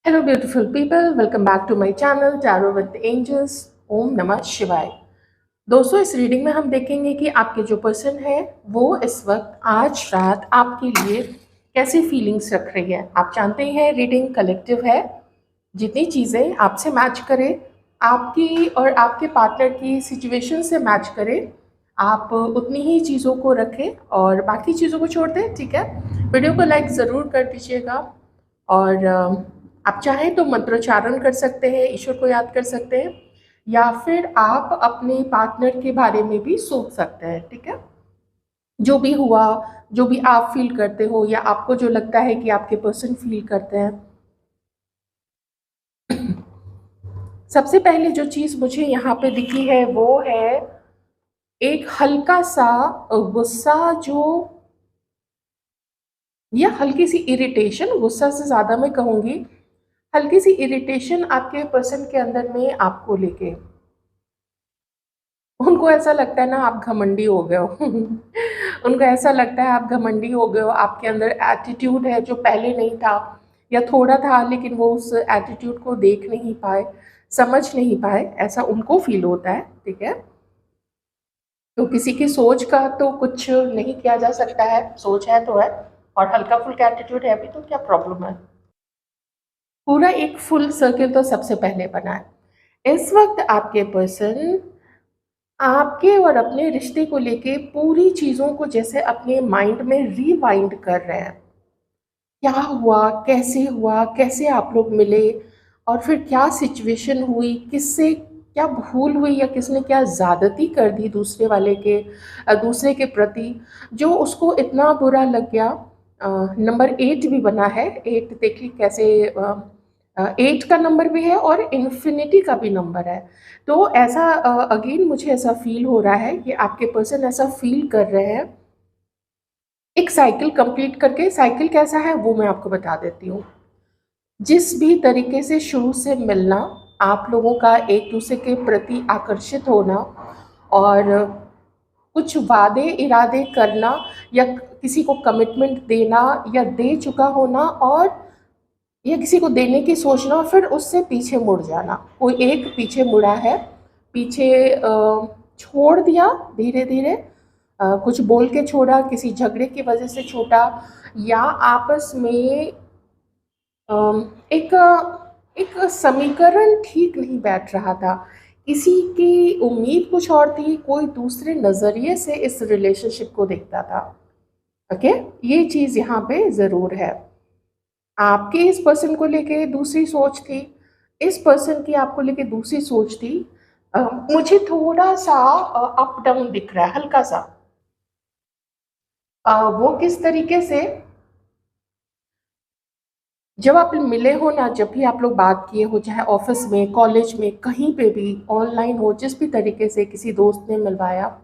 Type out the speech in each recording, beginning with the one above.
Hello, beautiful people. Welcome back to my channel Tarot with the Angels. ओम नमः शिवाय। दोस्तों, इस रीडिंग में हम देखेंगे कि आपके जो पर्सन है वो इस वक्त आज रात आपके लिए कैसी फीलिंग्स रख रही है। आप जानते हैं रीडिंग कलेक्टिव है। जितनी चीज़ें आपसे मैच करे, आपकी और आपके पार्टनर की सिचुएशन से मैच करे, आप उतनी ही चीज़ों को रखें और बाकी चीज़ों को छोड़ दें। ठीक है, वीडियो को लाइक ज़रूर कर दीजिएगा। और आप चाहें तो मंत्रोच्चारण कर सकते हैं, ईश्वर को याद कर सकते हैं, या फिर आप अपने पार्टनर के बारे में भी सोच सकते हैं। ठीक है, जो भी हुआ, जो भी आप फील करते हो या आपको जो लगता है कि आपके पर्सन फील करते हैं। सबसे पहले जो चीज़ मुझे यहाँ पे दिखी है वो है एक हल्का सा गुस्सा, जो या हल्की सी इरिटेशन, गुस्सा से ज़्यादा मैं कहूँगी हल्की सी इरिटेशन आपके पर्सन के अंदर में आपको लेके। उनको ऐसा लगता है ना आप घमंडी हो गए हो। उनको ऐसा लगता है आप घमंडी हो गए हो, आपके अंदर एटीट्यूड है जो पहले नहीं था, या थोड़ा था लेकिन वो उस एटीट्यूड को देख नहीं पाए, समझ नहीं पाए, ऐसा उनको फील होता है। ठीक है, तो किसी की सोच का तो कुछ नहीं किया जा सकता है, सोच है तो है, और हल्का फुल्का एटीट्यूड है भी तो क्या प्रॉब्लम है। पूरा एक फुल सर्किल तो सबसे पहले बना है। इस वक्त आपके पर्सन आपके और अपने रिश्ते को लेके पूरी चीज़ों को जैसे अपने माइंड में रिवाइंड कर रहे हैं। क्या हुआ, कैसे आप लोग मिले, और फिर क्या सिचुएशन हुई, किससे क्या भूल हुई, या किसने क्या ज़्यादती कर दी दूसरे के प्रति, जो उसको इतना बुरा लग गया। नंबर 8 भी बना है। 8 देखिए कैसे, 8 का नंबर भी है और इन्फिनिटी का भी नंबर है। तो ऐसा अगेन मुझे ऐसा फील हो रहा है कि आपके पर्सन ऐसा फील कर रहे हैं। एक साइकिल कंप्लीट करके, साइकिल कैसा है वो मैं आपको बता देती हूँ। जिस भी तरीके से शुरू से मिलना, आप लोगों का एक दूसरे के प्रति आकर्षित होना, और कुछ वादे इरादे करना, या किसी को कमिटमेंट देना या दे चुका होना, और या किसी को देने की सोचना और फिर उससे पीछे मुड़ जाना। कोई एक पीछे मुड़ा है, पीछे छोड़ दिया धीरे धीरे, कुछ बोल के छोड़ा, किसी झगड़े की वजह से छोड़ा, या आपस में एक एक समीकरण ठीक नहीं बैठ रहा था, किसी की उम्मीद कुछ और थी, कोई दूसरे नज़रिए से इस रिलेशनशिप को देखता था। ओके, ये चीज़ यहाँ पे ज़रूर है। आपके इस पर्सन को लेके दूसरी सोच थी, इस पर्सन की आपको लेके दूसरी सोच थी। मुझे थोड़ा सा अप डाउन दिख रहा है, हल्का सा। वो किस तरीके से, जब आप मिले हो ना, जब भी आप लोग बात किए हो, चाहे ऑफिस में, कॉलेज में, कहीं पे भी, ऑनलाइन हो, जिस भी तरीके से किसी दोस्त ने मिलवाया,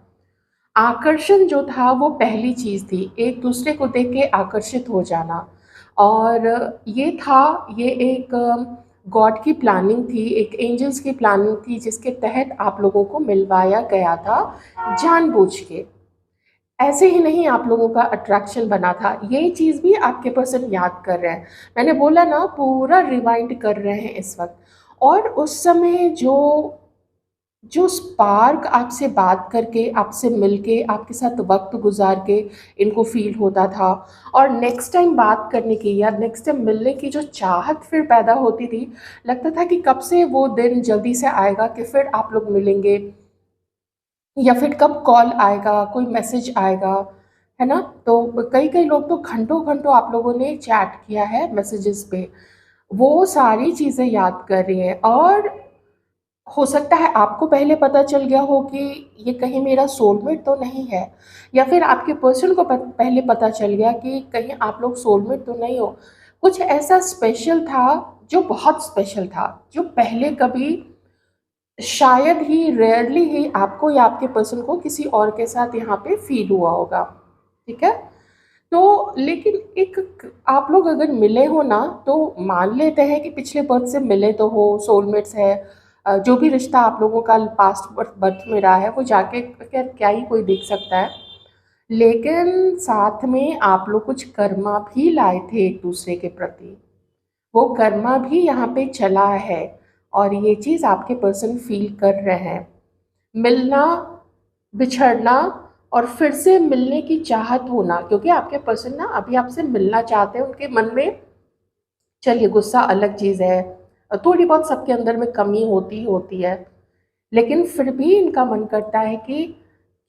आकर्षण जो था वो पहली चीज़ थी, एक दूसरे को देख के आकर्षित हो जाना। और ये था, ये एक गॉड की प्लानिंग थी, एक एंजल्स की प्लानिंग थी, जिसके तहत आप लोगों को मिलवाया गया था जानबूझ के। ऐसे ही नहीं आप लोगों का अट्रैक्शन बना था, ये चीज़ भी आपके पर्सन याद कर रहे हैं। मैंने बोला ना, पूरा रिवाइंड कर रहे हैं इस वक्त। और उस समय जो जो स्पार्क आपसे बात करके, आपसे मिलके, आपके साथ वक्त गुजार के इनको फील होता था, और नेक्स्ट टाइम बात करने की या नेक्स्ट टाइम मिलने की जो चाहत फिर पैदा होती थी, लगता था कि कब से वो दिन जल्दी से आएगा कि फिर आप लोग मिलेंगे, या फिर कब कॉल आएगा, कोई मैसेज आएगा, है ना। तो कई कई लोग तो घंटों घंटों आप लोगों ने चैट किया है मैसेजेस पे, वो सारी चीज़ें याद कर रही हैं। और हो सकता है आपको पहले पता चल गया हो कि ये कहीं मेरा सोलमेट तो नहीं है, या फिर आपके पर्सन को पहले पता चल गया कि कहीं आप लोग सोलमेट तो नहीं हो। कुछ ऐसा स्पेशल था, जो बहुत स्पेशल था, जो पहले कभी, शायद ही, रेयरली ही आपको या आपके पर्सन को किसी और के साथ यहाँ पे फील हुआ होगा। ठीक है, तो लेकिन एक, आप लोग अगर मिले हो ना, तो मान लेते हैं कि पिछले बर्थ से मिले तो हो, सोलमेट्स है। जो भी रिश्ता आप लोगों का पास्ट बर्थ में रहा है वो जाके क्या क्या ही कोई देख सकता है। लेकिन साथ में आप लोग कुछ कर्मा भी लाए थे एक दूसरे के प्रति, वो कर्मा भी यहाँ पे चला है और ये चीज़ आपके पर्सन फील कर रहे हैं। मिलना, बिछड़ना और फिर से मिलने की चाहत होना, क्योंकि आपके पर्सन ना अभी आपसे मिलना चाहते हैं। उनके मन में, चलिए गुस्सा अलग चीज़ है, थोड़ी बहुत सबके अंदर में कमी होती होती है, लेकिन फिर भी इनका मन करता है कि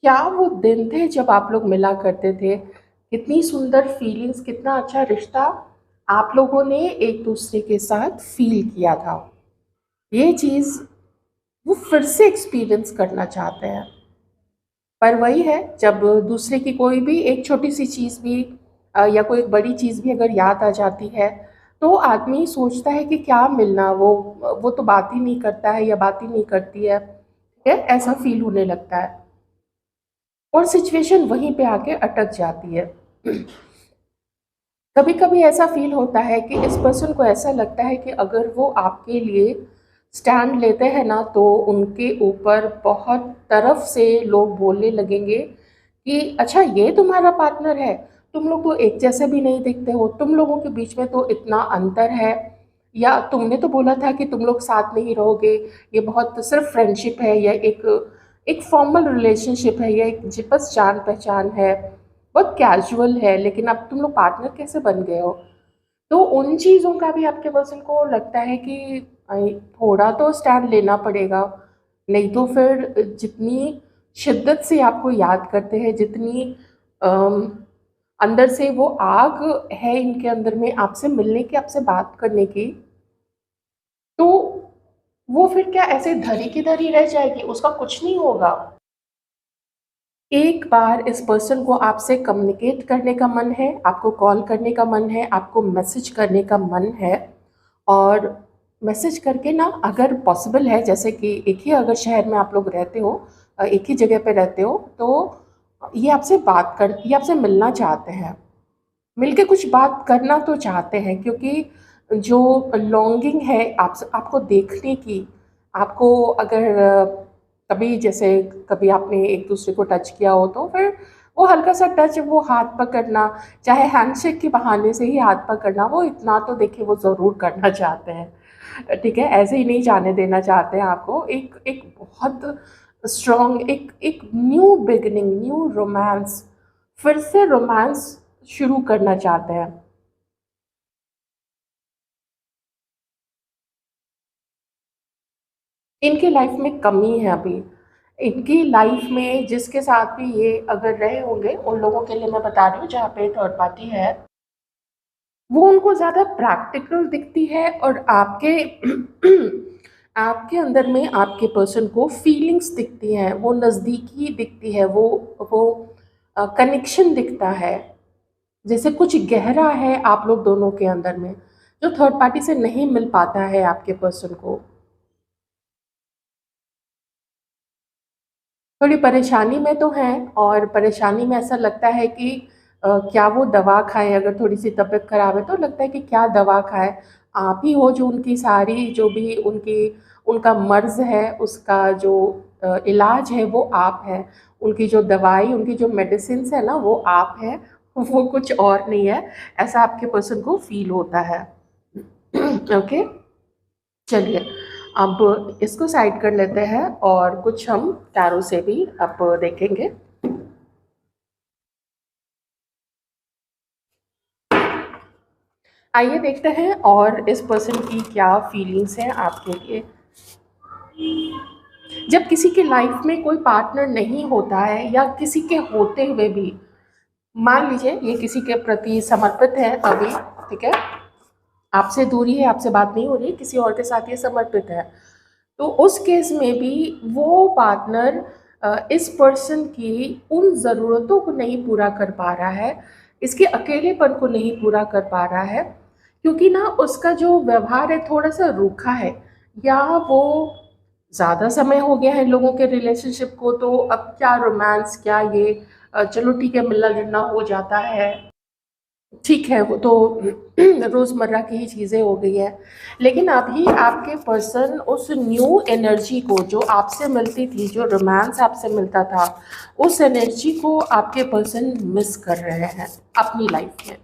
क्या वो दिन थे जब आप लोग मिला करते थे, कितनी सुंदर फीलिंग्स, कितना अच्छा रिश्ता आप लोगों ने एक दूसरे के साथ फील किया था। ये चीज़ वो फिर से एक्सपीरियंस करना चाहते हैं। पर वही है, जब दूसरे की कोई भी एक छोटी सी चीज़ भी या कोई एक बड़ी चीज़ भी अगर याद आ जाती है, तो आदमी सोचता है कि क्या मिलना, वो तो बात ही नहीं करता है या बात ही नहीं करती है, ठीक है, ऐसा फील होने लगता है और सिचुएशन वहीं पे आके अटक जाती है। कभी कभी ऐसा फील होता है कि इस पर्सन को ऐसा लगता है कि अगर वो आपके लिए स्टैंड लेते हैं ना, तो उनके ऊपर बहुत तरफ से लोग बोलने लगेंगे कि अच्छा ये तुम्हारा पार्टनर है, तुम लोग तो एक जैसे भी नहीं दिखते हो, तुम लोगों के बीच में तो इतना अंतर है, या तुमने तो बोला था कि तुम लोग साथ नहीं रहोगे, ये बहुत सिर्फ फ्रेंडशिप है या एक एक फॉर्मल रिलेशनशिप है या एक बस जान पहचान है, बहुत कैजुअल है, लेकिन अब तुम लोग पार्टनर कैसे बन गए हो। तो उन चीज़ों का भी आपके पर्सन को लगता है कि थोड़ा तो स्टैंड लेना पड़ेगा, नहीं तो फिर जितनी शिद्दत से आपको याद करते हैं, जितनी अम, अंदर से वो आग है इनके अंदर में आपसे मिलने की, आपसे बात करने की, तो वो फिर क्या ऐसे धरी की धरी रह जाएगी, उसका कुछ नहीं होगा। एक बार इस पर्सन को आपसे कम्युनिकेट करने का मन है, आपको कॉल करने का मन है, आपको मैसेज करने का मन है, और मैसेज करके ना अगर पॉसिबल है, जैसे कि एक ही अगर शहर में आप लोग रहते हो, एक ही जगह पे रहते हो, तो ये आपसे मिलना चाहते हैं, मिलके कुछ बात करना तो चाहते हैं, क्योंकि जो लॉन्गिंग है आपको देखने की, आपको अगर कभी जैसे कभी आपने एक दूसरे को टच किया हो, तो फिर वो हल्का सा टच, वो हाथ पकड़ना, चाहे हैंडशेक के बहाने से ही हाथ पकड़ना, वो इतना तो देखिए वो ज़रूर करना चाहते हैं, ठीक है, ऐसे ही नहीं जाने देना चाहते हैं आपको। एक एक बहुत स्ट्रॉन्ग एक एक न्यू बिगिनिंग, न्यू रोमांस, फिर से रोमांस शुरू करना चाहते हैं। इनकी लाइफ में कमी है अभी, इनकी लाइफ में जिसके साथ भी ये अगर रहे होंगे, उन लोगों के लिए मैं बता रही हूँ जहाँ पे थर्ड पार्टी है, वो उनको ज़्यादा प्रैक्टिकल दिखती है, और आपके आपके अंदर में आपके पर्सन को फीलिंग्स दिखती हैं, वो नज़दीकी दिखती है, वो कनेक्शन दिखता है, जैसे कुछ गहरा है आप लोग दोनों के अंदर में, जो थर्ड पार्टी से नहीं मिल पाता है आपके पर्सन को। थोड़ी परेशानी में तो हैं, और परेशानी में ऐसा लगता है कि क्या वो दवा खाएँ, अगर थोड़ी-सी तबीयत ख़राब है तो लगता है कि क्या दवा खाएँ? आप ही हो जो उनकी सारी जो भी उनका मर्ज़ है, उसका जो इलाज है वो आप हैं। उनकी जो दवाई, उनकी जो मेडिसिन्स है ना वो आप हैं, वो कुछ और नहीं है, ऐसा आपके पर्सन को फ़ील होता है। ओके? चलिए, अब इसको साइड कर लेते हैं और कुछ हम टैरो से भी अब देखेंगे। आइए देखते हैं और इस पर्सन की क्या फीलिंग्स हैं आपके लिए। जब किसी की लाइफ में कोई पार्टनर नहीं होता है, या किसी के होते हुए भी, मान लीजिए ये किसी के प्रति समर्पित है अभी, ठीक है, आपसे दूरी है, आपसे बात नहीं हो रही, किसी और के साथ ये समर्पित है, तो उस केस में भी वो पार्टनर इस पर्सन की उन ज़रूरतों को नहीं पूरा कर पा रहा है, इसके अकेलेपन को नहीं पूरा कर पा रहा है, क्योंकि ना उसका जो व्यवहार है थोड़ा सा रूखा है, या वो ज़्यादा समय हो गया है लोगों के रिलेशनशिप को, तो अब क्या रोमांस, क्या ये चलो ठीक है मिलना जुलना हो जाता है, ठीक है, वो तो रोज़मर्रा की ही चीज़ें हो गई है। लेकिन अभी आपके पर्सन उस न्यू एनर्जी को जो आपसे मिलती थी, जो रोमांस आपसे मिलता था, उस एनर्जी को आपके पर्सन मिस कर रहे हैं अपनी लाइफ में।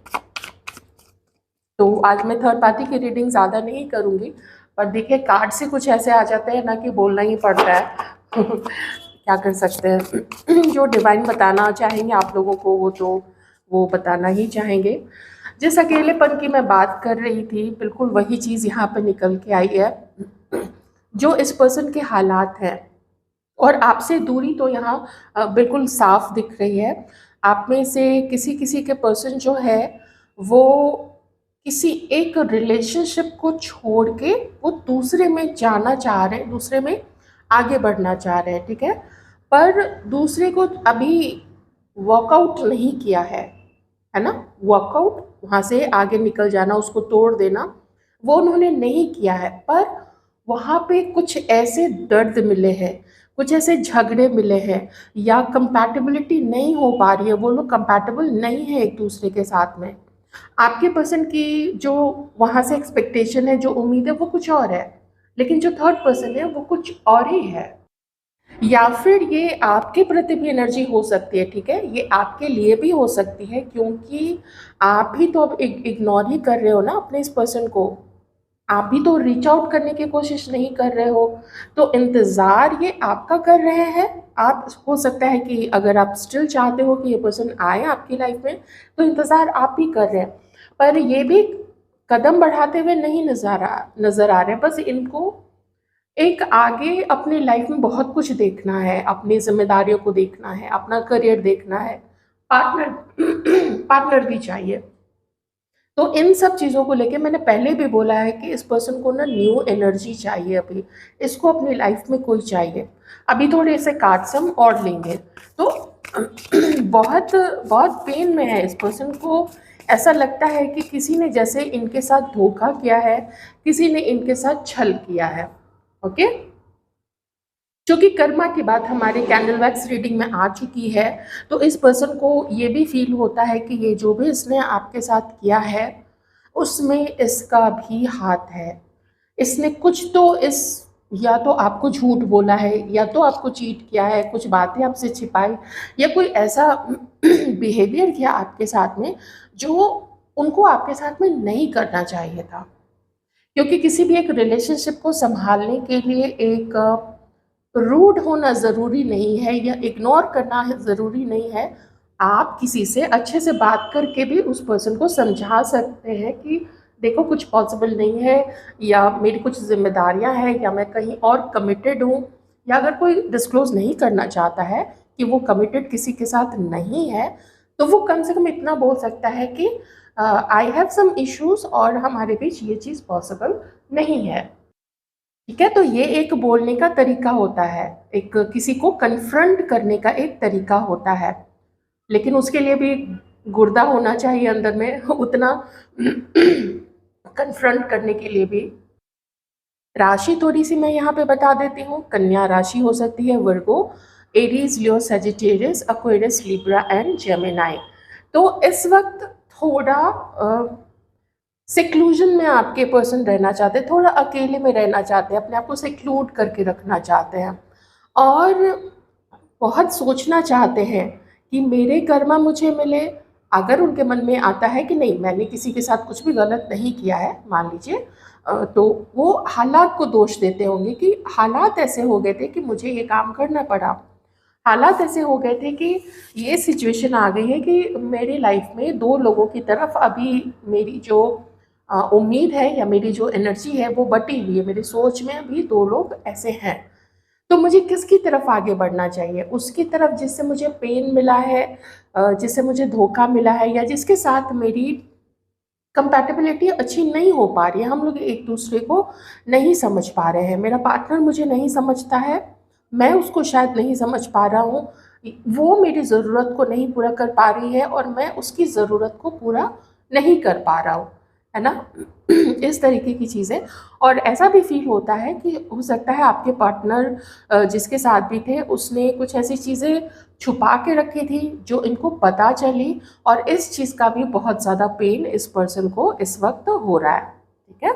तो आज मैं थर्ड पार्टी की रीडिंग ज़्यादा नहीं करूँगी, पर देखिए कार्ड से कुछ ऐसे आ जाते हैं ना कि बोलना ही पड़ता है। क्या कर सकते हैं। जो डिवाइन बताना चाहेंगे आप लोगों को वो तो वो बताना ही चाहेंगे। जिस अकेलेपन की मैं बात कर रही थी बिल्कुल वही चीज़ यहाँ पे निकल के आई है। जो इस पर्सन के हालात हैं और आपसे दूरी तो यहाँ बिल्कुल साफ दिख रही है। आप में से किसी किसी के पर्सन जो है वो किसी एक रिलेशनशिप को छोड़ के वो दूसरे में जाना चाह रहे हैं, दूसरे में आगे बढ़ना चाह रहे हैं, ठीक है। पर दूसरे को अभी वर्कआउट नहीं किया है ना। वर्कआउट वहाँ से आगे निकल जाना, उसको तोड़ देना, वो उन्होंने नहीं किया है। पर वहाँ पे कुछ ऐसे दर्द मिले हैं, कुछ ऐसे झगड़े मिले हैं, या कंपैटिबिलिटी नहीं हो पा रही है, वो लोग कंपैटिबल नहीं है एक दूसरे के साथ में। आपके पर्सन की जो वहाँ से एक्सपेक्टेशन है, जो उम्मीद है, वो कुछ और है, लेकिन जो थर्ड पर्सन है वो कुछ और ही है। या फिर ये आपके प्रति भी एनर्जी हो सकती है, ठीक है, ये आपके लिए भी हो सकती है, क्योंकि आप भी तो अब इग्नोर ही कर रहे हो ना अपने इस पर्सन को। आप भी तो रीच आउट करने की कोशिश नहीं कर रहे हो, तो इंतज़ार ये आपका कर रहे हैं। आप हो सकता है कि अगर आप स्टिल चाहते हो कि ये पर्सन आए आपकी लाइफ में, तो इंतज़ार आप भी कर रहे हैं, पर ये भी कदम बढ़ाते हुए नहीं नज़र आ रहे हैं। बस इनको एक आगे अपनी लाइफ में बहुत कुछ देखना है, अपनी जिम्मेदारियों को देखना है, अपना करियर देखना है, पार्टनर पार्टनर भी चाहिए। तो इन सब चीज़ों को लेके मैंने पहले भी बोला है कि इस पर्सन को ना न्यू एनर्जी चाहिए, अभी इसको अपनी लाइफ में कोई चाहिए। अभी थोड़े से कार्ड्स हम और लेंगे तो बहुत बहुत पेन में है इस पर्सन को। ऐसा लगता है कि किसी ने जैसे इनके साथ धोखा किया है, किसी ने इनके साथ छल किया है। ओके, क्योंकि कर्मा की बात हमारे कैंडल वैक्स रीडिंग में आ चुकी है, तो इस पर्सन को ये भी फील होता है कि ये जो भी इसने आपके साथ किया है उसमें इसका भी हाथ है। इसने कुछ तो या तो आपको झूठ बोला है, या तो आपको चीट किया है, कुछ बातें आपसे छिपाई, या कोई ऐसा बिहेवियर किया आपके साथ में जो उनको आपके साथ में नहीं करना चाहिए था। क्योंकि किसी भी एक रिलेशनशिप को संभालने के लिए एक रूड होना ज़रूरी नहीं है, या इग्नोर करना ज़रूरी नहीं है। आप किसी से अच्छे से बात करके भी उस पर्सन को समझा सकते हैं कि देखो कुछ पॉसिबल नहीं है, या मेरी कुछ जिम्मेदारियां हैं, या मैं कहीं और कमिटेड हूँ, या अगर कोई डिस्क्लोज नहीं करना चाहता है कि वो कमिटेड किसी के साथ नहीं है, तो वो कम से कम इतना बोल सकता है कि आई हैव सम इश्यूज और हमारे बीच ये चीज़ पॉसिबल नहीं है। ठीक है, तो ये एक बोलने का तरीका होता है, एक किसी को कन्फ्रंट करने का एक तरीका होता है, लेकिन उसके लिए भी गुर्दा होना चाहिए अंदर में उतना कन्फ्रंट करने के लिए भी। राशि थोड़ी सी मैं यहाँ पे बता देती हूँ। कन्या राशि हो सकती है Virgo, Aries, Leo, Sagittarius, Aquarius, Libra and Gemini. तो इस वक्त थोड़ा सिक्लूजन में आपके पर्सन रहना चाहते हैं, थोड़ा अकेले में रहना चाहते हैं, अपने आप को सिक्लूड करके रखना चाहते हैं, और बहुत सोचना चाहते हैं कि मेरे कर्मा मुझे मिले। अगर उनके मन में आता है कि नहीं मैंने किसी के साथ कुछ भी गलत नहीं किया है, मान लीजिए, तो वो हालात को दोष देते होंगे कि हालात ऐसे हो गए थे कि मुझे ये काम करना पड़ा, हालात ऐसे हो गए थे कि ये सिचुएशन आ गई है कि मेरी लाइफ में दो लोगों की तरफ अभी मेरी जो उम्मीद है या मेरी जो एनर्जी है वो बटी हुई है, मेरी सोच में अभी दो लोग ऐसे हैं। तो मुझे किसकी तरफ आगे बढ़ना चाहिए? उसकी तरफ जिससे मुझे पेन मिला है, जिससे मुझे धोखा मिला है, या जिसके साथ मेरी कंपैटिबिलिटी अच्छी नहीं हो पा रही है, हम लोग एक दूसरे को नहीं समझ पा रहे हैं, मेरा पार्टनर मुझे नहीं समझता है, मैं उसको शायद नहीं समझ पा रहा हूँ, वो मेरी ज़रूरत को नहीं पूरा कर पा रही है और मैं उसकी ज़रूरत को पूरा नहीं कर पा रहा हूँ, है ना। इस तरीके की चीज़ें। और ऐसा भी फील होता है कि हो सकता है आपके पार्टनर जिसके साथ भी थे उसने कुछ ऐसी चीज़ें छुपा के रखी थी जो इनको पता चली, और इस चीज़ का भी बहुत ज़्यादा पेन इस पर्सन को इस वक्त हो रहा है। ठीक है,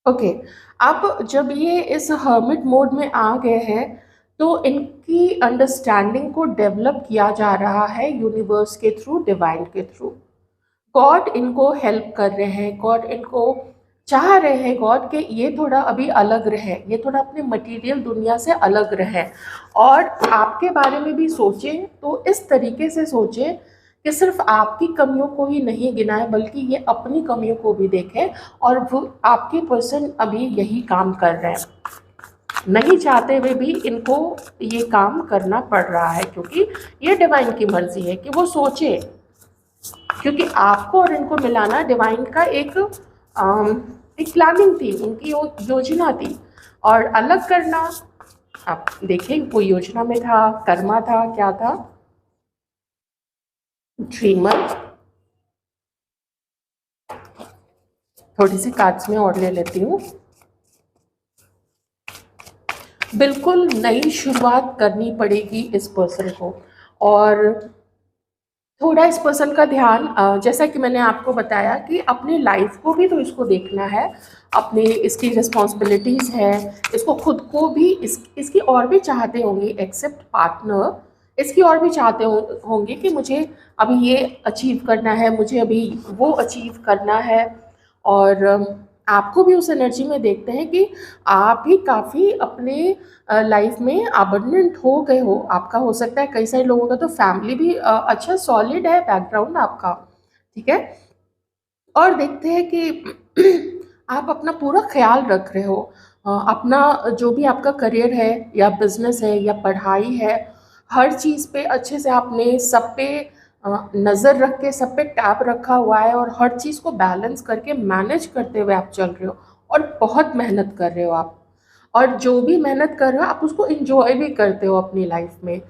ओके। अब जब ये इस हर्मिट मोड में आ गए हैं तो इनकी अंडरस्टैंडिंग को डेवलप किया जा रहा है यूनिवर्स के थ्रू, डिवाइन के थ्रू। गॉड इनको हेल्प कर रहे हैं, गॉड इनको चाह रहे हैं, गॉड के ये थोड़ा अभी अलग रहे, ये थोड़ा अपने मटेरियल दुनिया से अलग रहे और आपके बारे में भी सोचें। तो इस तरीके से सोचें कि सिर्फ आपकी कमियों को ही नहीं गिनाएं, बल्कि ये अपनी कमियों को भी देखें। और वो आपके पर्सन अभी यही काम कर रहे हैं, नहीं चाहते हुए भी इनको ये काम करना पड़ रहा है, क्योंकि ये डिवाइन की मर्जी है कि वो सोचे। क्योंकि आपको और इनको मिलाना डिवाइन का एक प्लानिंग थी, उनकी योजना थी। और अलग करना, आप देखें वो योजना में था, कर्मा था, क्या था, ड्रीमर। थोड़ी सी कार्ड्स में और ले लेती हूँ। बिल्कुल नई शुरुआत करनी पड़ेगी इस पर्सन को। और थोड़ा इस पर्सन का ध्यान, जैसा कि मैंने आपको बताया कि अपनी लाइफ को भी तो इसको देखना है, अपने इसकी रिस्पॉन्सिबिलिटीज़ है, इसको खुद को भी इसकी और भी चाहते होंगे एक्सेप्ट पार्टनर, इसकी और भी चाहते होंगे कि मुझे अभी ये अचीव करना है, मुझे अभी वो अचीव करना है। और आपको भी उस एनर्जी में देखते हैं कि आप भी काफ़ी अपने लाइफ में अबंडेंट हो गए हो। आपका हो सकता है, कई सारे लोगों का तो फैमिली भी अच्छा सॉलिड है, बैकग्राउंड आपका, ठीक है। और देखते हैं कि आप अपना पूरा ख्याल रख रहे हो, अपना जो भी आपका करियर है या बिजनेस है या पढ़ाई है, हर चीज़ पे अच्छे से आपने सब पे नज़र रख के सब पे टैप रखा हुआ है और हर चीज़ को बैलेंस करके मैनेज करते हुए आप चल रहे हो और बहुत मेहनत कर रहे हो आप। और जो भी मेहनत कर रहे हो आप उसको इंजॉय भी करते हो अपनी लाइफ में।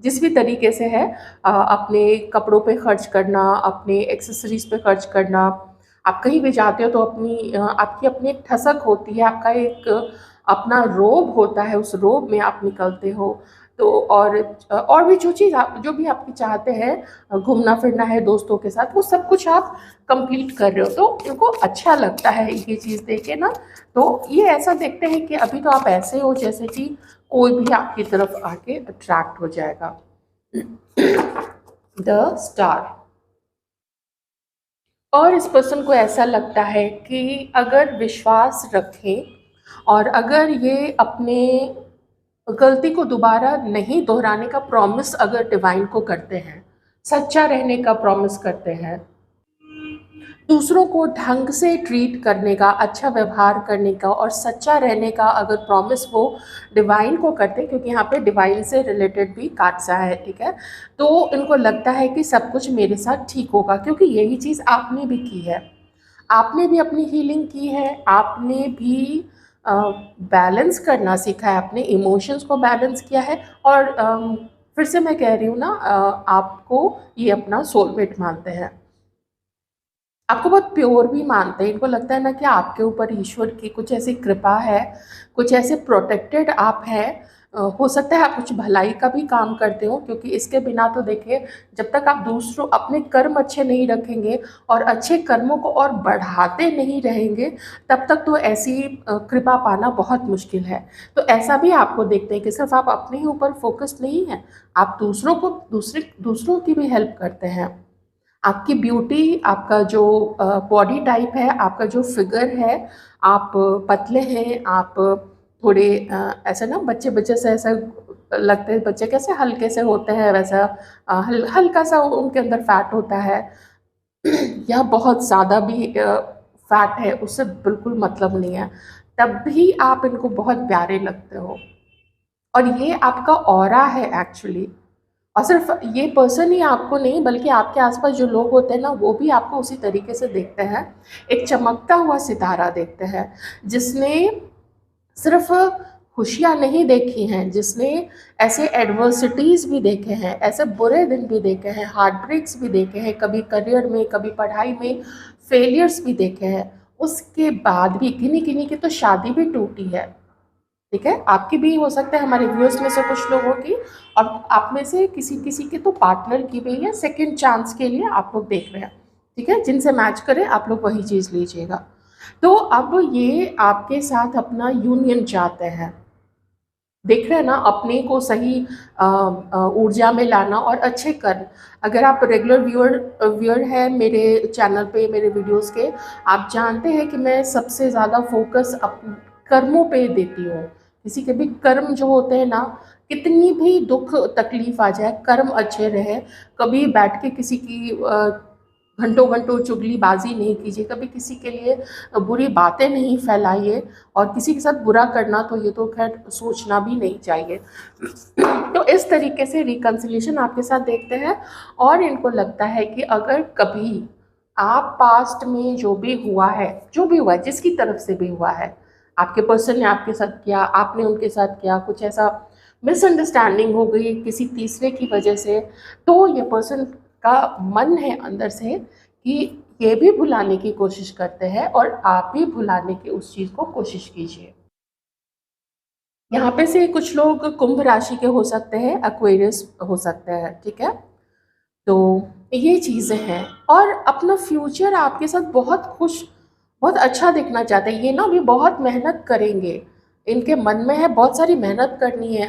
जिस भी तरीके से है, अपने कपड़ों पे खर्च करना, अपने एक्सेसरीज पे खर्च करना, आप कहीं भी जाते हो तो आपकी अपनी एक ठसक होती है, आपका एक अपना रोब होता है, उस रोब में आप निकलते हो। तो और भी जो चीज़ आप जो भी आपकी चाहते हैं, घूमना फिरना है दोस्तों के साथ, वो सब कुछ आप कंप्लीट कर रहे हो, तो इनको अच्छा लगता है ये चीज़ देखे ना। तो ये ऐसा देखते हैं कि अभी तो आप ऐसे हो जैसे कि कोई भी आपकी तरफ आके अट्रैक्ट हो जाएगा। The star. और इस पर्सन को ऐसा लगता है कि अगर विश्वास रखें और अगर ये अपने गलती को दोबारा नहीं दोहराने का प्रॉमिस अगर डिवाइन को करते हैं, सच्चा रहने का प्रॉमिस करते हैं, दूसरों को ढंग से ट्रीट करने का, अच्छा व्यवहार करने का और सच्चा रहने का अगर प्रॉमिस वो डिवाइन को करते हैं, क्योंकि यहाँ पे डिवाइन से रिलेटेड भी काटसा है, ठीक है। तो इनको लगता है कि सब कुछ मेरे साथ ठीक होगा, क्योंकि यही चीज़ आपने भी की है, आपने भी अपनी हीलिंग की है, आपने भी बैलेंस करना सीखा है, अपने इमोशंस को बैलेंस किया है। और फिर से मैं कह रही हूँ ना, आपको ये अपना सोलमेट मानते हैं, आपको बहुत प्योर भी मानते हैं। इनको लगता है ना कि आपके ऊपर ईश्वर की कुछ ऐसी कृपा है, कुछ ऐसे प्रोटेक्टेड आप हैं। हो सकता है आप कुछ भलाई का भी काम करते हो, क्योंकि इसके बिना तो देखिए, जब तक आप दूसरों अपने कर्म अच्छे नहीं रखेंगे और अच्छे कर्मों को और बढ़ाते नहीं रहेंगे, तब तक तो ऐसी कृपा पाना बहुत मुश्किल है। तो ऐसा भी आपको देखते हैं कि सिर्फ आप अपने ही ऊपर फोकस्ड नहीं हैं, आप दूसरों की भी हेल्प करते हैं। आपकी ब्यूटी, आपका जो बॉडी टाइप है, आपका जो फिगर है, आप पतले हैं, आप थोड़े ऐसे ना बच्चे बच्चे से ऐसा लगते हैं, बच्चे कैसे हल्के से होते हैं वैसा हल्का सा उनके अंदर फैट होता है। या बहुत ज़्यादा भी फैट है, उससे बिल्कुल मतलब नहीं है, तब भी आप इनको बहुत प्यारे लगते हो। और ये आपका ऑरा है एक्चुअली। और सिर्फ ये पर्सन ही आपको नहीं, बल्कि आपके आसपास जो लोग होते हैं ना, वो भी आपको उसी तरीके से देखते हैं, एक चमकता हुआ सितारा देखते हैं, जिसने सिर्फ खुशियाँ नहीं देखी हैं, जिसने ऐसे एडवर्सिटीज़ भी देखे हैं, ऐसे बुरे दिन भी देखे हैं, हार्ट ब्रेक्स भी देखे हैं, कभी करियर में, कभी पढ़ाई में फेलियर्स भी देखे हैं। उसके बाद भी किन्हीं किन्हीं की तो शादी भी टूटी है, ठीक है। आपकी भी हो सकता है, हमारे व्यूअर्स में से कुछ लोगों की, और आप में से किसी किसी के तो पार्टनर की भी है, सेकंड चांस के लिए आप लोग देख रहे हैं, ठीक है। जिनसे मैच करे आप लोग वही चीज़ लीजिएगा। तो अब ये आपके साथ अपना यूनियन चाहते हैं, देख रहे हैं ना, अपने को सही ऊर्जा में लाना और अच्छे कर्म। अगर आप रेगुलर व्यूअर है मेरे चैनल पे, मेरे वीडियोस के, आप जानते हैं कि मैं सबसे ज़्यादा फोकस कर्मों पे देती हूँ। किसी के भी कर्म जो होते हैं ना, कितनी भी दुख तकलीफ आ जाए, कर्म अच्छे रहे। कभी बैठ के किसी की घंटों घंटों चुगलीबाजी नहीं कीजिए, कभी किसी के लिए बुरी बातें नहीं फैलाइए, और किसी के साथ बुरा करना तो ये तो खैर सोचना भी नहीं चाहिए। तो इस तरीके से रिकन्सिलिएशन आपके साथ देखते हैं। और इनको लगता है कि अगर कभी आप पास्ट में जो भी हुआ है, जो भी हुआ है, जिसकी तरफ से भी हुआ है, आपके पर्सन ने आपके साथ किया, आपने उनके साथ किया, कुछ ऐसा मिसअंडरस्टैंडिंग हो गई किसी तीसरे की वजह से, तो ये पर्सन का मन है अंदर से कि ये भी भुलाने की कोशिश करते हैं, और आप भी भुलाने की उस चीज़ को कोशिश कीजिए। यहाँ पे से कुछ लोग कुंभ राशि के हो सकते हैं, एक्वेरियस हो सकते हैं, ठीक है। तो ये चीज़ें हैं, और अपना फ्यूचर आपके साथ बहुत खुश, बहुत अच्छा देखना चाहते हैं। ये ना भी बहुत मेहनत करेंगे, इनके मन में है बहुत सारी मेहनत करनी है।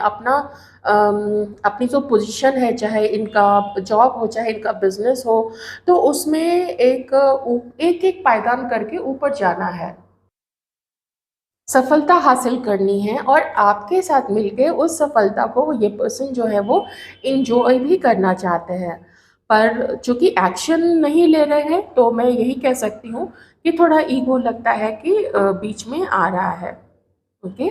अपनी जो पोजीशन है, चाहे इनका जॉब हो, चाहे इनका बिजनेस हो, तो उसमें एक एक पायदान करके ऊपर जाना है, सफलता हासिल करनी है, और आपके साथ मिलके उस सफलता को ये पर्सन जो है वो इंजॉय भी करना चाहते हैं। पर चूंकि एक्शन नहीं ले रहे हैं, तो मैं यही कह सकती हूँ कि थोड़ा ईगो लगता है कि बीच में आ रहा है। ओके,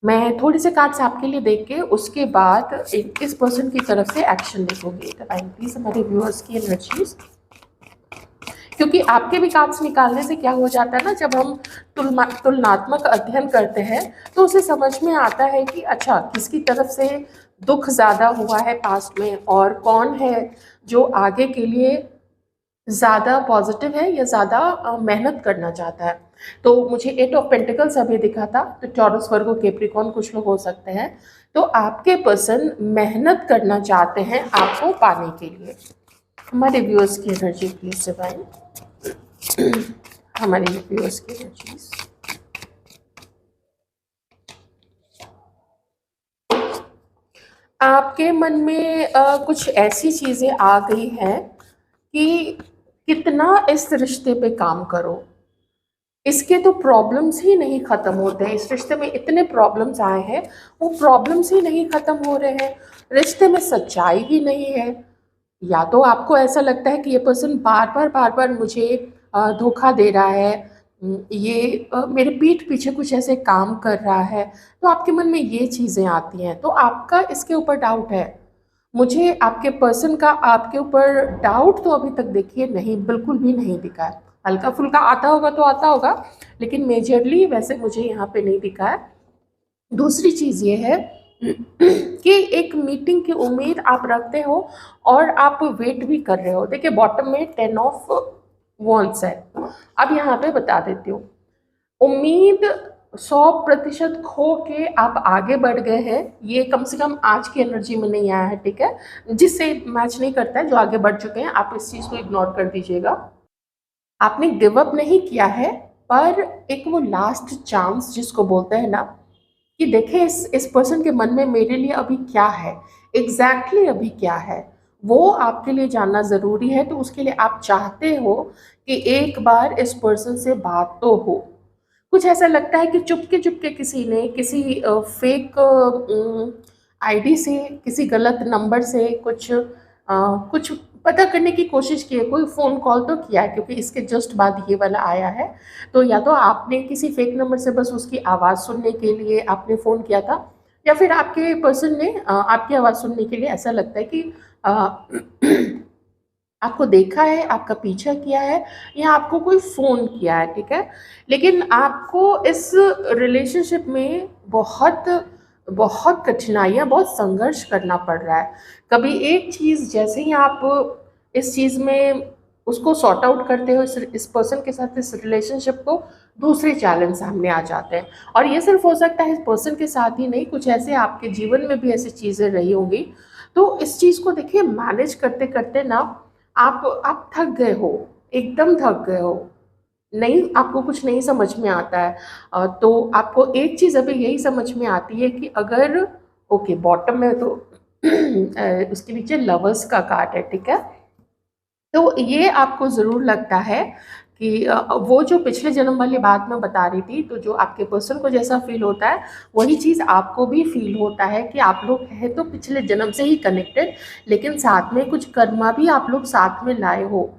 मैं थोड़े से कार्ड्स आपके लिए देख के उसके बाद इस पर्सन की तरफ से एक्शन लिखूंगी। टाइम प्लीज हमारे व्यूअर्स की एनर्जीज, क्योंकि आपके भी कार्ड्स निकालने से क्या हो जाता है ना, जब हम तुलनात्मक अध्ययन करते हैं तो उसे समझ में आता है कि अच्छा किसकी तरफ से दुख ज़्यादा हुआ है पास्ट में, और कौन है जो आगे के लिए ज़्यादा पॉजिटिव है या ज़्यादा मेहनत करना चाहता है। तो मुझे 8 ऑफ पेंटिकल्स अभी दिखा था, तो टॉरस, वर्गो, कैप्रिकॉर्न कुछ लोग हो सकते हैं। तो आपके पर्सन मेहनत करना चाहते हैं आपको पाने के लिए। हमारे व्यूअर्स की एनर्जी प्लीज डिवाइन, हमारे व्यूअर्स की एनर्जीज। आपके मन में कुछ ऐसी चीज़ें आ गई हैं कि कितना इस रिश्ते पे काम करो, इसके तो प्रॉब्लम्स ही नहीं ख़त्म होते हैं। इस रिश्ते में इतने प्रॉब्लम्स आए हैं, वो प्रॉब्लम्स ही नहीं ख़त्म हो रहे हैं। रिश्ते में सच्चाई ही नहीं है। या तो आपको ऐसा लगता है कि ये पर्सन बार बार मुझे धोखा दे रहा है, ये मेरे पीठ पीछे कुछ ऐसे काम कर रहा है, तो आपके मन में ये चीज़ें आती हैं, तो आपका इसके ऊपर डाउट है। मुझे आपके पर्सन का आपके ऊपर डाउट तो अभी तक देखिए नहीं, बिल्कुल भी नहीं दिखा है। हल्का फुल्का आता होगा तो आता होगा, लेकिन मेजरली वैसे मुझे यहाँ पे नहीं दिखा है। दूसरी चीज़ ये है कि एक मीटिंग की उम्मीद आप रखते हो और आप वेट भी कर रहे हो। देखिए बॉटम में 10 ऑफ वॉन्ड्स है। अब यहाँ पे बता देती हूँ, उम्मीद 100% खो के आप आगे बढ़ गए हैं, ये कम से कम आज की एनर्जी में नहीं आया है, ठीक है। जिससे मैच नहीं करता है, जो आगे बढ़ चुके हैं आप इस चीज़ को इग्नोर कर दीजिएगा। आपने गिव अप नहीं किया है, पर एक वो लास्ट चांस जिसको बोलते हैं ना, कि देखें इस पर्सन के मन में मेरे लिए अभी क्या है, एग्जैक्टली अभी क्या है, वो आपके लिए जानना ज़रूरी है। तो उसके लिए आप चाहते हो कि एक बार इस पर्सन से बात तो हो। कुछ ऐसा लगता है कि चुपके चुपके किसी ने किसी फेक आईडी से, किसी गलत नंबर से कुछ पता करने की कोशिश की है। कोई फ़ोन कॉल तो किया है, क्योंकि इसके जस्ट बाद ये वाला आया है। तो या तो आपने किसी फेक नंबर से बस उसकी आवाज़ सुनने के लिए आपने फ़ोन किया था, या फिर आपके पर्सन ने आपकी आवाज़ सुनने के लिए, ऐसा लगता है कि आपको देखा है, आपका पीछा किया है, या आपको कोई फ़ोन किया है, ठीक है। लेकिन आपको इस रिलेशनशिप में बहुत बहुत कठिनाइयाँ, बहुत संघर्ष करना पड़ रहा है। कभी एक चीज़, जैसे ही आप इस चीज़ में उसको सॉर्ट आउट करते हो, इस पर्सन के साथ इस रिलेशनशिप को, दूसरे चैलेंज सामने आ जाते हैं। और ये सिर्फ हो सकता है इस पर्सन के साथ ही नहीं, कुछ ऐसे आपके जीवन में भी ऐसी चीज़ें रही होंगी। तो इस चीज़ को देखिए, मैनेज करते करते ना आप थक गए हो, एकदम थक गए हो। नहीं, आपको कुछ नहीं समझ में आता है। तो आपको एक चीज़ अभी यही समझ में आती है कि अगर ओके बॉटम में तो उसके नीचे लवर्स का कार्ड है, ठीक है। तो ये आपको ज़रूर लगता है कि वो जो पिछले जन्म वाली बात मैं बता रही थी, तो जो आपके पर्सन को जैसा फ़ील होता है, वही चीज़ आपको भी फ़ील होता है कि आप लोग हैं तो पिछले जन्म से ही कनेक्टेड, लेकिन साथ में कुछ कर्मा भी आप लोग साथ में लाए हो।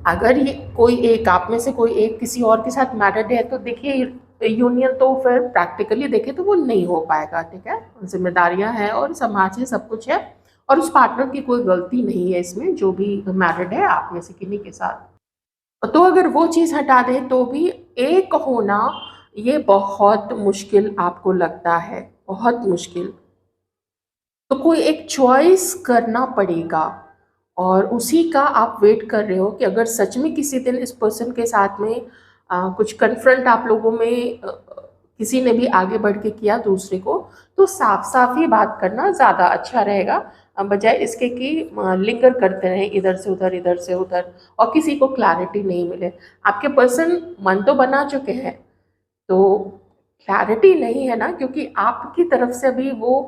अगर ये कोई एक आप में से कोई एक किसी और के साथ मैरिड है, तो देखिए यूनियन तो फिर प्रैक्टिकली देखें तो वो नहीं हो पाएगा, ठीक है। जिम्मेदारियां हैं और समाज है, सब कुछ है, और उस पार्टनर की कोई गलती नहीं है इसमें, जो भी मैरिड है आप में से किन्हीं के साथ। तो अगर वो चीज़ हटा दें तो भी एक होना ये बहुत मुश्किल आपको लगता है, बहुत मुश्किल। तो कोई एक चॉइस करना पड़ेगा, और उसी का आप वेट कर रहे हो कि अगर सच में किसी दिन इस पर्सन के साथ में कुछ कन्फ्रंट आप लोगों में किसी ने भी आगे बढ़ के किया दूसरे को, तो साफ साफ ही बात करना ज़्यादा अच्छा रहेगा, बजाय इसके कि लिंगर करते रहें इधर से उधर इधर से उधर, और किसी को क्लैरिटी नहीं मिले। आपके पर्सन मन तो बना चुके हैं, तो क्लैरिटी नहीं है ना, क्योंकि आपकी तरफ से अभी वो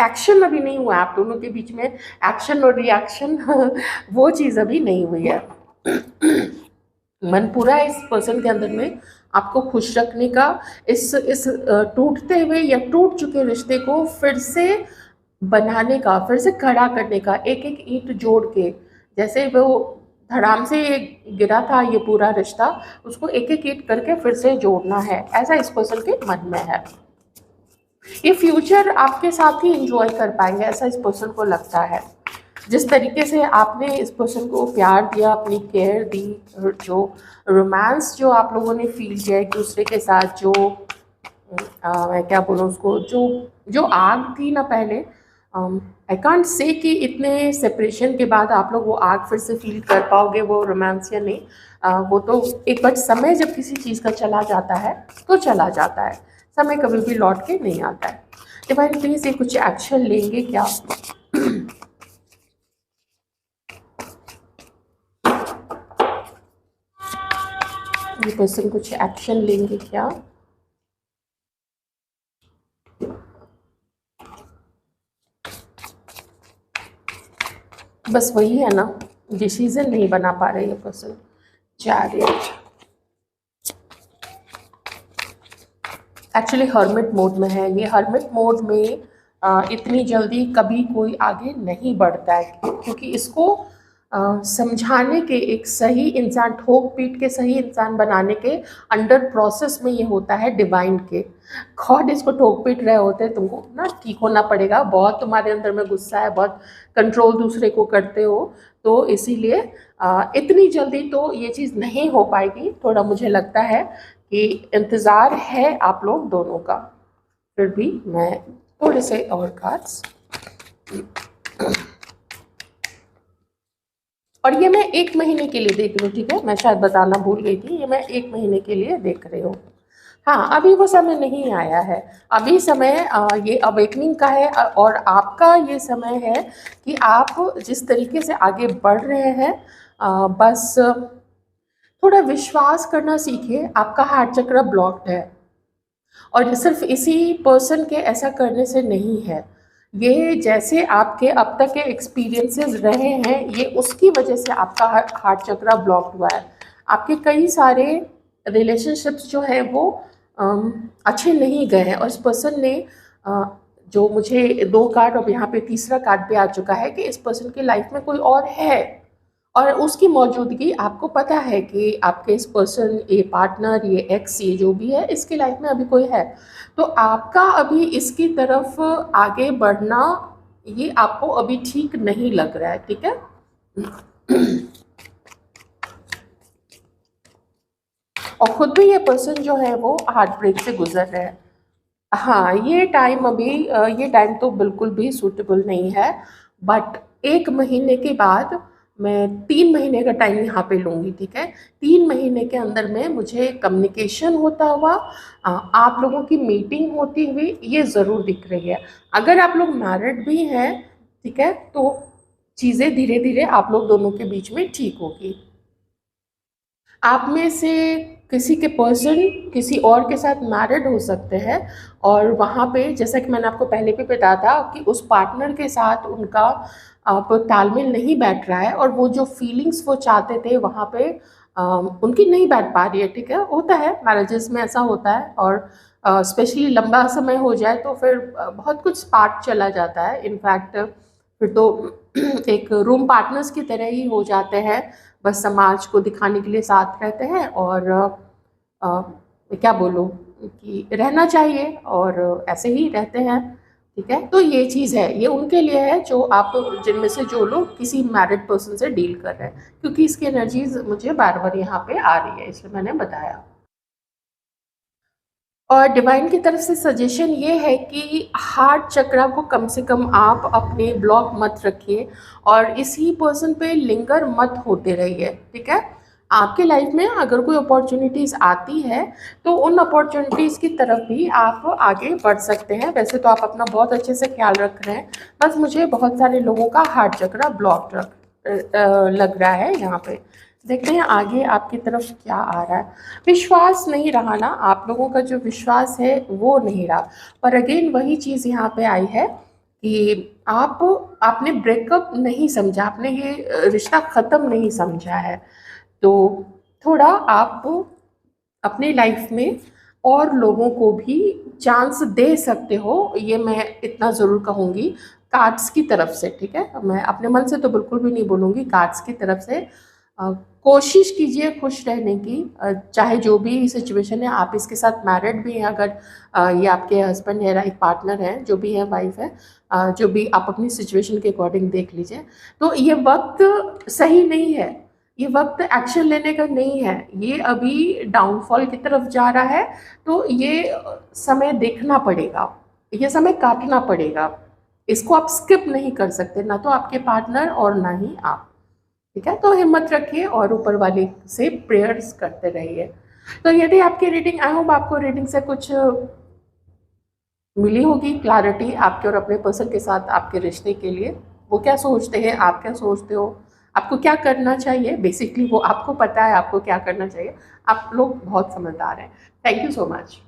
एक्शन अभी नहीं हुआ है, आप दोनों के बीच में एक्शन और रिएक्शन वो चीज़ अभी नहीं हुई है। मन पूरा है इस पर्सन के अंदर में आपको खुश रखने का, इस टूटते हुए या टूट चुके रिश्ते को फिर से बनाने का, फिर से खड़ा करने का, एक एक ईंट जोड़ के, जैसे वो धड़ाम से गिरा था ये पूरा रिश्ता, उसको एक एक ईंट करके फिर से जोड़ना है, ऐसा इस पर्सन के मन में है। ये फ्यूचर आपके साथ ही एंजॉय कर पाएंगे, ऐसा इस पर्सन को लगता है। जिस तरीके से आपने इस पर्सन को प्यार दिया, अपनी केयर दी, जो रोमांस जो आप लोगों ने फील किया एक दूसरे के साथ, जो मैं क्या बोलूँ उसको, जो जो आग थी ना पहले, आई कांट से कि इतने सेपरेशन के बाद आप लोग वो आग फिर से फील कर पाओगे, वो रोमांस या नहीं। वो तो एक बार समय जब किसी चीज़ का चला जाता है तो चला जाता है, समय कभी भी लौट के नहीं आता है। डिवाइन प्लीज ये कुछ एक्शन लेंगे क्या? ये पर्सन कुछ एक्शन लेंगे क्या? बस वही है ना, डिसीजन नहीं बना पा रहे ये person. Chariot actually hermit mode में है ये। हर्मिट मोड में इतनी जल्दी कभी कोई आगे नहीं बढ़ता है, क्योंकि इसको समझाने के, एक सही इंसान, ठोक पीट के सही इंसान बनाने के अंडर प्रोसेस में ये होता है डिवाइन के। गॉड इसको ठोक पीट रहे होते हैं, तुमको ना ठीक होना पड़ेगा, बहुत तुम्हारे अंदर में गुस्सा है, बहुत कंट्रोल दूसरे को करते हो, तो इसीलिए इतनी जल्दी तो ये चीज़ नहीं हो पाएगी। थोड़ा मुझे लगता है कि इंतज़ार है आप लोग दोनों का। फिर भी मैं थोड़े से और कार्ड्स, और ये मैं 1 महीने के लिए देख रही हूँ, ठीक है, मैं शायद बताना भूल गई थी, ये मैं 1 महीने के लिए देख रही हूँ। हाँ, अभी वो समय नहीं आया है, अभी समय ये अवेकनिंग का है, और आपका ये समय है कि आप जिस तरीके से आगे बढ़ रहे हैं, बस थोड़ा विश्वास करना सीखिए। आपका हार्ट चक्र ब्लॉक्ड है, और सिर्फ इसी पर्सन के ऐसा करने से नहीं है, ये जैसे आपके अब तक के एक्सपीरियंसेस रहे हैं, ये उसकी वजह से आपका हार्ट चक्र ब्लॉक हुआ है। आपके कई सारे रिलेशनशिप्स जो हैं वो अच्छे नहीं गए हैं, और इस पर्सन ने जो मुझे 2 कार्ड, अब यहाँ पे तीसरा कार्ड भी आ चुका है कि इस पर्सन की लाइफ में कोई और है, और उसकी मौजूदगी आपको पता है कि आपके इस पर्सन, ये पार्टनर, ये एक्स, ये जो भी है, इसकी लाइफ में अभी कोई है। तो आपका अभी इसकी तरफ आगे बढ़ना, ये आपको अभी ठीक नहीं लग रहा है, ठीक है। और खुद भी ये पर्सन जो है वो हार्ट ब्रेक से गुजर रहे हैं। हाँ, ये टाइम अभी ये टाइम तो बिल्कुल भी सूटेबल नहीं है, बट 1 महीने के बाद मैं 3 महीने का टाइम यहाँ पे लूँगी, ठीक है। 3 महीने के अंदर में मुझे कम्युनिकेशन होता हुआ, आप लोगों की मीटिंग होती हुई ये ज़रूर दिख रही है। अगर आप लोग मैरिड भी हैं, ठीक है, तो चीज़ें धीरे धीरे आप लोग दोनों के बीच में ठीक होगी। आप में से किसी के पर्सन किसी और के साथ मैरिड हो सकते हैं, और वहाँ पे जैसा कि मैंने आपको पहले भी बताया था कि उस पार्टनर के साथ उनका अब तालमेल नहीं बैठ रहा है, और वो जो फीलिंग्स वो चाहते थे वहाँ पे उनकी नहीं बैठ पा रही है। ठीक है, होता है, मैरिजेस में ऐसा होता है, और स्पेशली लंबा समय हो जाए तो फिर बहुत कुछ स्पार्क चला जाता है। इनफैक्ट फिर तो एक रूम पार्टनर्स की तरह ही हो जाते हैं, बस समाज को दिखाने के लिए साथ रहते हैं, और अ, क्या बोलूँ कि रहना चाहिए और ऐसे ही रहते हैं। ठीक है, तो ये चीज़ है, ये उनके लिए है जो आप जिनमें से जो लोग किसी मैरिड पर्सन से डील कर रहे हैं, क्योंकि इसकी एनर्जीज मुझे बार बार यहाँ पे आ रही है, इसलिए मैंने बताया। और डिवाइन की तरफ से सजेशन ये है कि हार्ट चक्रा को कम से कम आप अपने ब्लॉक मत रखिए, और इसी पर्सन पे लिंगर मत होते रहिए। ठीक है, आपके लाइफ में अगर कोई अपॉर्चुनिटीज़ आती है तो उन अपॉर्चुनिटीज़ की तरफ भी आप आगे बढ़ सकते हैं। वैसे तो आप अपना बहुत अच्छे से ख्याल रख रहे हैं, बस मुझे बहुत सारे लोगों का हार्ट चक्रा ब्लॉक लग रहा है यहाँ पे। देखते हैं आगे आपकी तरफ क्या आ रहा है। विश्वास नहीं रहा ना, आप लोगों का जो विश्वास है वो नहीं रहा। पर अगेन वही चीज़ यहाँ पे आई है कि आपने ब्रेकअप नहीं समझा, आपने ये रिश्ता ख़त्म नहीं समझा है। तो थोड़ा आप अपने लाइफ में और लोगों को भी चांस दे सकते हो, ये मैं इतना ज़रूर कहूँगी कार्ड्स की तरफ से। ठीक है, मैं अपने मन से तो बिल्कुल भी नहीं बोलूँगी, कार्ड्स की तरफ से कोशिश कीजिए खुश रहने की, चाहे जो भी सिचुएशन है। आप इसके साथ मैरिड भी हैं, अगर ये आपके हस्बैंड है, एक पार्टनर है, जो भी है, वाइफ है, जो भी, आप अपनी सिचुएशन के अकॉर्डिंग देख लीजिए। तो ये वक्त सही नहीं है, ये वक्त एक्शन लेने का नहीं है, ये अभी डाउनफॉल की तरफ जा रहा है। तो ये समय देखना पड़ेगा, ये समय काटना पड़ेगा, इसको आप स्किप नहीं कर सकते, ना तो आपके पार्टनर और ना ही आप। ठीक है, तो हिम्मत रखिए और ऊपर वाले से प्रेयर्स करते रहिए। तो यदि आपकी रीडिंग, आई होप आपको रीडिंग से कुछ मिली होगी क्लैरिटी आपके और अपने पर्सन के साथ आपके रिश्ते के लिए। वो क्या सोचते हैं, आप क्या सोचते हो, आपको क्या करना चाहिए, बेसिकली वो आपको पता है आपको क्या करना चाहिए। आप लोग बहुत समझदार हैं। Thank you so much.